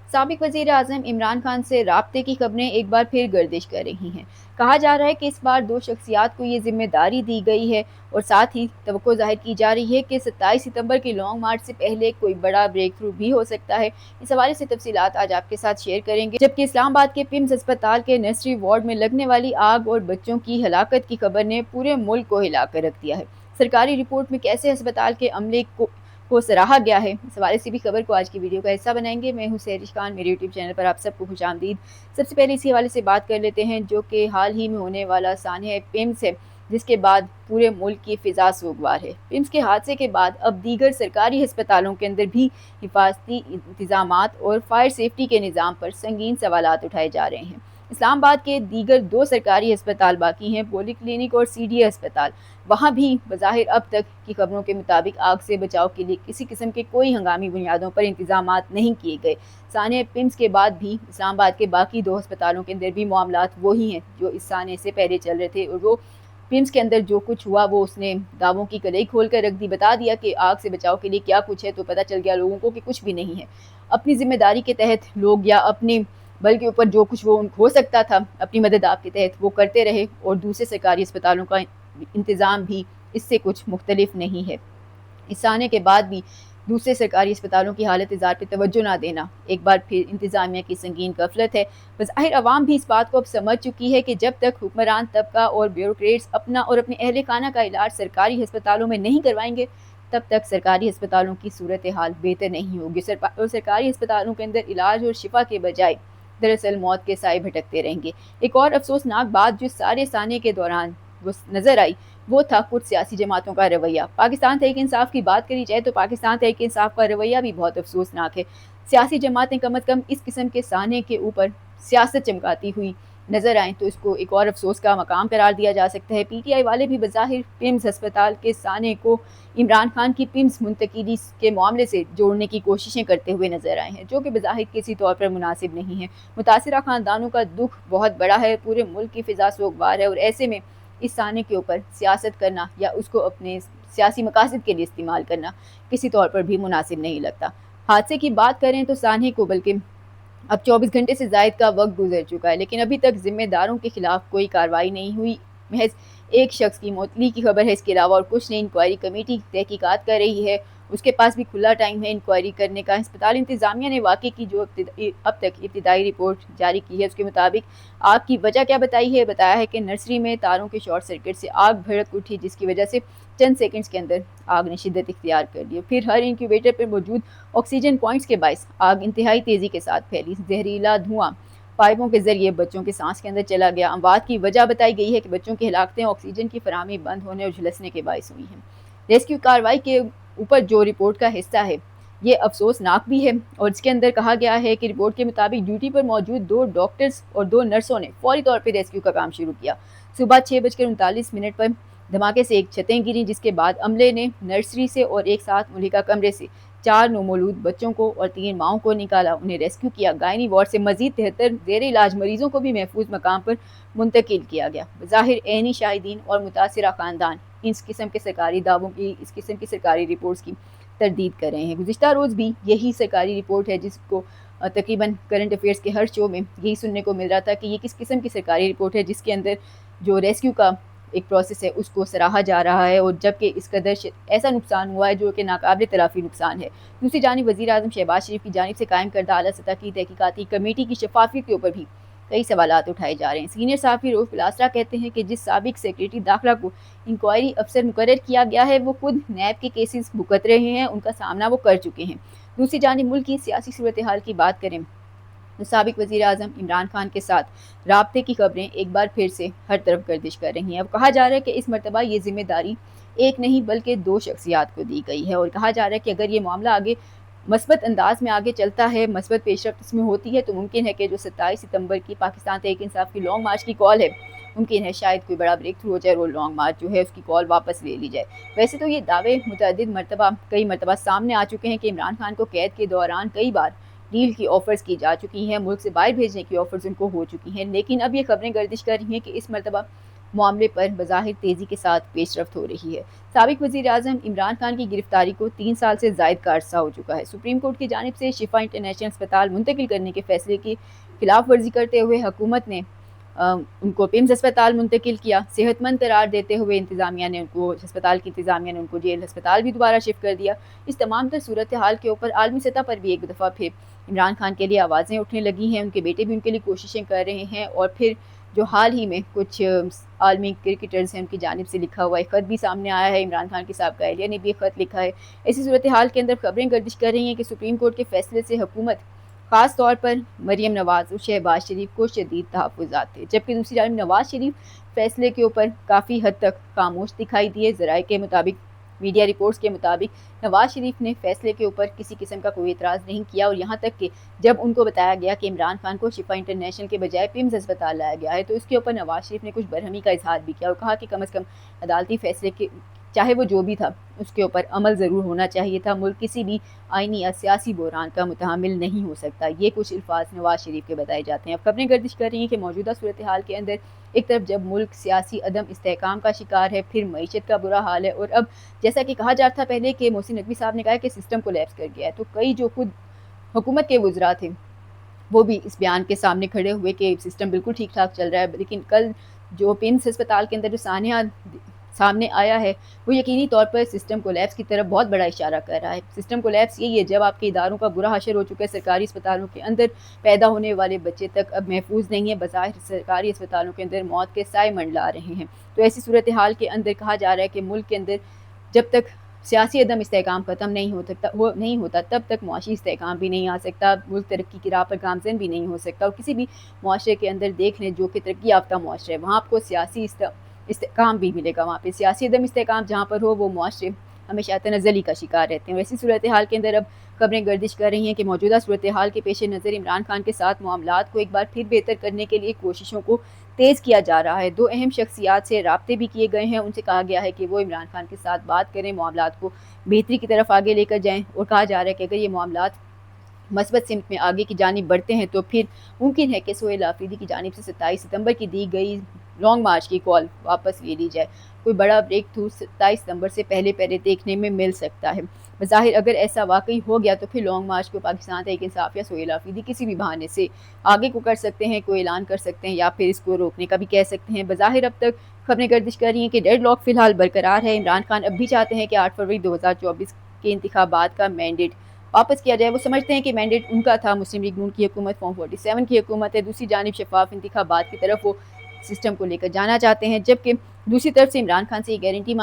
سابق وزیر اعظم عمران خان سے رابطے کی خبریں ایک بار پھر گردش کر رہی ہیں۔ کہا جا رہا ہے کہ اس بار دو شخصیات کو یہ ذمہ داری دی گئی ہے اور ساتھ ہی توقع ظاہر کی جا رہی ہے کہ 27 ستمبر کی لانگ مارچ سے پہلے کوئی بڑا بریک تھرو بھی ہو سکتا ہے۔ اس حوالے سے تفصیلات آج آپ کے ساتھ شیئر کریں گے، جبکہ اسلام آباد کے پیمز ہسپتال کے نرسری وارڈ میں لگنے والی آگ اور بچوں کی ہلاکت کی خبر نے پورے ملک کو ہلا کر رکھ دیا ہے۔ سرکاری رپورٹ میں کیسے ہسپتال کے عملے کو سراہا گیا ہے، اس حوالے سے بھی خبر کو آج کی ویڈیو کا حصہ بنائیں گے۔ میں ہوں سہرش خان، میرے یوٹیوب چینل پر آپ سب کو خوش آمدید۔ سب سے پہلے اسی حوالے سے بات کر لیتے ہیں جو کہ حال ہی میں ہونے والا سانحہ پیمز ہے، جس کے بعد پورے ملک کی فضا سوگوار ہے۔ پیمز کے حادثے کے بعد اب دیگر سرکاری ہسپتالوں کے اندر بھی حفاظتی انتظامات اور فائر سیفٹی کے نظام پر سنگین سوالات اٹھائے جا رہے ہیں۔ اسلام آباد کے دیگر دو سرکاری ہسپتال باقی ہیں، پولی کلینک اور سی ڈی اے ہسپتال۔ وہاں بھی بظاہر اب تک کی خبروں کے مطابق آگ سے بچاؤ کے لیے کسی قسم کے کوئی ہنگامی بنیادوں پر انتظامات نہیں کیے گئے۔ سانحہ پیمز کے بعد بھی اسلام آباد کے باقی دو ہسپتالوں کے اندر بھی معاملات وہی ہیں جو اس سانحے سے پہلے چل رہے تھے، اور وہ پیمز کے اندر جو کچھ ہوا وہ اس نے دعووں کی کلئی کھول کر رکھ دی، بتا دیا کہ آگ سے بچاؤ کے لیے کیا کچھ ہے، تو پتہ چل گیا لوگوں کو کہ کچھ بھی نہیں ہے۔ اپنی ذمہ داری کے تحت لوگ یا اپنے بل کے اوپر جو کچھ وہ ہو سکتا تھا اپنی مدد آپ کے تحت وہ کرتے رہے، اور دوسرے سرکاری اسپتالوں کا انتظام بھی اس سے کچھ مختلف نہیں ہے۔ اس سانحے کے بعد بھی دوسرے سرکاری اسپتالوں کی حالت زار پہ توجہ نہ دینا ایک بار پھر انتظامیہ کی سنگین غفلت ہے۔ بظاہر عوام بھی اس بات کو اب سمجھ چکی ہے کہ جب تک حکمران طبقہ اور بیوروکریٹس اپنا اور اپنے اہل خانہ کا علاج سرکاری ہسپتالوں میں نہیں کروائیں گے، تب تک سرکاری ہسپتالوں کی صورتحال بہتر نہیں ہوگی، اور سرکاری ہسپتالوں کے اندر علاج اور شفا کے بجائے دراصل موت کے سائے بھٹکتے رہیں گے۔ ایک اور افسوسناک بات جو سارے سانحے کے دوران وہ نظر آئی، وہ تھا کچھ سیاسی جماعتوں کا رویہ۔ پاکستان تحریک انصاف کی بات کری جائے تو پاکستان تحریک انصاف کا رویہ بھی بہت افسوسناک ہے۔ سیاسی جماعتیں کم از کم اس قسم کے سانحے کے اوپر سیاست چمکاتی ہوئی نظر آئیں تو اس کو ایک اور افسوس کا مقام قرار دیا جا سکتا ہے۔ پی ٹی آئی والے بھی بظاہر پیمز ہسپتال کے سانحے کو عمران خان کی پیمز منتقلی کے معاملے سے جوڑنے کی کوششیں کرتے ہوئے نظر آئے ہیں، جو کہ بظاہر کسی طور پر مناسب نہیں ہے۔ متاثرہ خاندانوں کا دکھ بہت بڑا ہے، پورے ملک کی فضا سوگوار ہے، اور ایسے میں اس سانحے کے اوپر سیاست کرنا یا اس کو اپنے سیاسی مقاصد کے لیے استعمال کرنا کسی طور پر بھی مناسب نہیں لگتا۔ حادثے کی بات کریں تو سانحے کو بلکہ اب 24 گھنٹے سے زائد کا وقت گزر چکا ہے، لیکن ابھی تک ذمہ داروں کے خلاف کوئی کارروائی نہیں ہوئی۔ محض ایک شخص کی معطلی کی خبر ہے، اس کے علاوہ اور کچھ نہیں۔ انکوائری کمیٹی تحقیقات کر رہی ہے، اس کے پاس بھی کھلا ٹائم ہے انکوائری کرنے کا۔ ہسپتال انتظامیہ نے واقعے کی جو اب تک ابتدائی رپورٹ جاری کی ہے، اس کے مطابق آگ کی وجہ کیا بتائی ہے؟ بتایا ہے کہ نرسری میں تاروں کے شارٹ سرکٹ سے آگ بھڑک اٹھی، جس کی وجہ سے چند سیکنڈز کے اندر آگ نے شدت اختیار کر لی، پھر ہر انکیوبیٹر پر موجود آکسیجن پوائنٹس کے باعث آگ انتہائی تیزی کے ساتھ پھیلی۔ زہریلا دھواں پائپوں کے ذریعے بچوں کے سانس کے اندر چلا گیا۔ اموات کی وجہ بتائی گئی ہے کہ بچوں کی ہلاکتیں آکسیجن کی فراہمی بند ہونے اور جھلسنے کے باعث ہوئی ہیں۔ ریسکیو کارروائی کے اوپر جو رپورٹ کا حصہ ہے یہ افسوسناک بھی ہے، اور اس کے اندر کہا گیا ہے کہ رپورٹ کے مطابق ڈیوٹی پر موجود 2 ڈاکٹرز اور 2 نرسوں نے فوری طور پر ریسکیو کا کام شروع کیا۔ صبح 6:39 پر دھماکے سے ایک چھتیں گریں، جس کے بعد عملے نے نرسری سے اور ایک ساتھ ملحقہ کمرے سے 4 نومولود بچوں کو اور 3 ماؤں کو نکالا، انہیں ریسکیو کیا۔ گائنی وارڈ سے مزید 73 زیر علاج مریضوں کو بھی محفوظ مقام پر منتقل کیا گیا۔ بظاہر عینی شاہدین اور متاثرہ خاندان اس قسم کے سرکاری دعووں کی، اس قسم کی سرکاری رپورٹس کی تردید کر رہے ہیں۔ گزشتہ روز بھی یہی سرکاری رپورٹ ہے جس کو تقریباً کرنٹ افیئرس کے ہر شو میں یہی سننے کو مل رہا تھا کہ یہ کس قسم کی سرکاری رپورٹ ہے جس کے اندر جو ریسکیو کا ایک پروسیس ہے اس کو سراہا جا رہا ہے، اور جبکہ اس قدر ایسا نقصان ہوا ہے جو کہ ناقابل تلافی نقصان ہے۔ دوسری جانب وزیر اعظم شہباز شریف کی جانب سے قائم کردہ اعلیٰ سطح کی تحقیقاتی کمیٹی کی شفافیت کے اوپر بھی کئی سوالات اٹھائے جا رہے ہیں۔ سینئر صحافی رؤف الاسرا کہتے ہیں کہ جس سابق سیکریٹری داخلہ کو انکوائری افسر مقرر کیا گیا ہے وہ خود نیب کے کیسز بھگت رہے ہیں، ان کا سامنا وہ کر چکے ہیں۔ دوسری جانب ملک کی سیاسی صورتحال کی بات کریں تو سابق وزیر اعظم عمران خان کے ساتھ رابطے کی خبریں ایک بار پھر سے ہر طرف گردش کر رہی ہیں۔ اب کہا جا رہا ہے کہ اس مرتبہ یہ ذمہ داری ایک نہیں بلکہ 2 شخصیات کو دی گئی ہے، اور کہا جا رہا ہے کہ اگر یہ معاملہ آگے مثبت انداز میں آگے چلتا ہے، مثبت پیش رفت اس میں ہوتی ہے، تو ممکن ہے کہ جو 27 ستمبر کی پاکستان تحریک انصاف کی لانگ مارچ کی کال ہے، ممکن ہے شاید کوئی بڑا بریک تھرو ہو جائے اور وہ لانگ مارچ جو ہے اس کی کال واپس لے لی جائے۔ ویسے تو یہ دعوے کئی مرتبہ سامنے آ چکے ہیں کہ عمران خان کو قید کے دوران کئی بار ڈیل کی آفرز کی جا چکی ہیں، ملک سے باہر بھیجنے کی آفرز ان کو ہو چکی ہیں، لیکن اب یہ خبریں گردش کر رہی ہیں کہ اس مرتبہ معاملے پر بظاہر تیزی کے ساتھ پیش رفت ہو رہی ہے۔ سابق وزیر اعظم عمران خان کی گرفتاری کو 3 سال سے زائد کا عرصہ ہو چکا ہے۔ سپریم کورٹ کی جانب سے شفا انٹرنیشنل اسپتال منتقل کرنے کے فیصلے کی خلاف ورزی کرتے ہوئے حکومت نے ان کو پیمز اسپتال منتقل کیا۔ صحت مند قرار دیتے ہوئے اسپتال کی انتظامیہ نے ان کو جیل ہسپتال بھی دوبارہ شفٹ کر دیا۔ اس تمام تر صورتحال کے اوپر عالمی سطح پر بھی ایک دفعہ پھر عمران خان کے لیے آوازیں اٹھنے لگی ہیں، ان کے بیٹے بھی ان کے لیے کوششیں کر رہے ہیں، اور پھر جو حال ہی میں کچھ عالمی کرکٹرز ہیں ان کی جانب سے لکھا ہوا ایک خط بھی سامنے آیا ہے، عمران خان کی سابقہ اہلیہ نے بھی ایک خط لکھا ہے۔ ایسی صورتحال کے اندر خبریں گردش کر رہی ہیں کہ سپریم کورٹ کے فیصلے سے حکومت خاص طور پر مریم نواز اور شہباز شریف کو شدید تحفظات تھے، جبکہ دوسری جانب نواز شریف فیصلے کے اوپر کافی حد تک خاموش دکھائی دیے۔ ذرائع کے مطابق، میڈیا رپورٹس کے مطابق نواز شریف نے فیصلے کے اوپر کسی قسم کا کوئی اعتراض نہیں کیا، اور یہاں تک کہ جب ان کو بتایا گیا کہ عمران خان کو شفا انٹرنیشنل کے بجائے پیمز اسپتال لایا گیا ہے تو اس کے اوپر نواز شریف نے کچھ برہمی کا اظہار بھی کیا اور کہا کہ کم از کم عدالتی فیصلے کے چاہے وہ جو بھی تھا اس کے اوپر عمل ضرور ہونا چاہیے تھا، ملک کسی بھی آئینی یا سیاسی بحران کا متحمل نہیں ہو سکتا۔ یہ کچھ الفاظ نواز شریف کے بتائے جاتے ہیں۔ اب خبریں گردش کر رہی ہیں کہ موجودہ صورتحال کے اندر ایک طرف جب ملک سیاسی عدم استحکام کا شکار ہے، پھر معیشت کا برا حال ہے، اور اب جیسا کہ کہا جاتا تھا پہلے کہ محسن نقوی صاحب نے کہا کہ سسٹم کولیپس کر گیا ہے، تو کئی جو خود حکومت کے وزراء تھے وہ بھی اس بیان کے سامنے کھڑے ہوئے کہ سسٹم بالکل ٹھیک ٹھاک چل رہا ہے، لیکن کل جو پیمز اسپتال کے اندر جو سامنے آیا ہے وہ یقینی طور پر سسٹم کولیپس کی طرف بہت بڑا اشارہ کر رہا ہے۔ سسٹم کولیپس یہی ہے جب آپ کے اداروں کا برا حشر ہو چکا ہے، سرکاری اسپتالوں کے اندر پیدا ہونے والے بچے تک اب محفوظ نہیں ہے، بظاہر سرکاری اسپتالوں کے اندر موت کے سائے منڈلا رہے ہیں۔ تو ایسی صورتحال کے اندر کہا جا رہا ہے کہ ملک کے اندر جب تک سیاسی عدم استحکام ختم نہیں ہوتا تب تک معاشی استحکام بھی نہیں آ سکتا، ملک ترقی کی راہ پر گامزن بھی نہیں ہو سکتا، اور کسی بھی معاشرے کے اندر دیکھ لیں جو کہ ترقی یافتہ معاشرہ ہے وہاں آپ کو سیاسی استحکام بھی ملے گا، وہاں پہ سیاسی عدم استحکام جہاں پر ہو وہ معاشرے ہمیشہ تنزلی کا شکار رہتے ہیں۔ اور ایسی صورتحال کے اندر اب خبریں گردش کر رہی ہیں کہ موجودہ صورتحال کے پیش نظر عمران خان کے ساتھ معاملات کو ایک بار پھر بہتر کرنے کے لیے کوششوں کو تیز کیا جا رہا ہے۔ 2 اہم شخصیات سے رابطے بھی کیے گئے ہیں، ان سے کہا گیا ہے کہ وہ عمران خان کے ساتھ بات کریں، معاملات کو بہتری کی طرف آگے لے کر جائیں، اور کہا جا رہا ہے کہ اگر یہ معاملات مثبت سمت میں آگے کی جانب بڑھتے ہیں تو پھر ممکن ہے کہ سہیل آفریدی کی جانب سے 27 ستمبر کی دی گئی لانگ مارچ کی کال واپس لے لی جائے۔ کوئی بڑا بریک تھرو 27 ستمبر سے پہلے دیکھنے میں مل سکتا ہے۔ بظاہر اگر ایسا واقعی ہو گیا تو پھر لانگ مارچ کو پاکستان تحریک انصاف یا سہیل آفریدی کسی بھی بہانے سے آگے کو کر سکتے ہیں، کوئی اعلان کر سکتے ہیں یا پھر اس کو روکنے کا بھی کہہ سکتے ہیں۔ بظاہر اب تک خبریں گردش کر رہی ہیں کہ ڈیڈ لاک فی الحال برقرار ہے۔ عمران خان اب بھی چاہتے ہیں کہ 8 فروری 2024 کے انتخابات کا مینڈیٹ واپس کیا جائے۔ وہ سمجھتے ہیں کہ مینڈیٹ ان کا تھا، مسلم لیگ نون کی حکومت، فارم 47 کی حکومت ہے، دوسری جانب شفاف انتخابات کی طرف وہ سسٹم کو لے کر جانا چاہتے ہیں، جبکہ دوسری طرف سے عمران خان سے یہ گارنٹی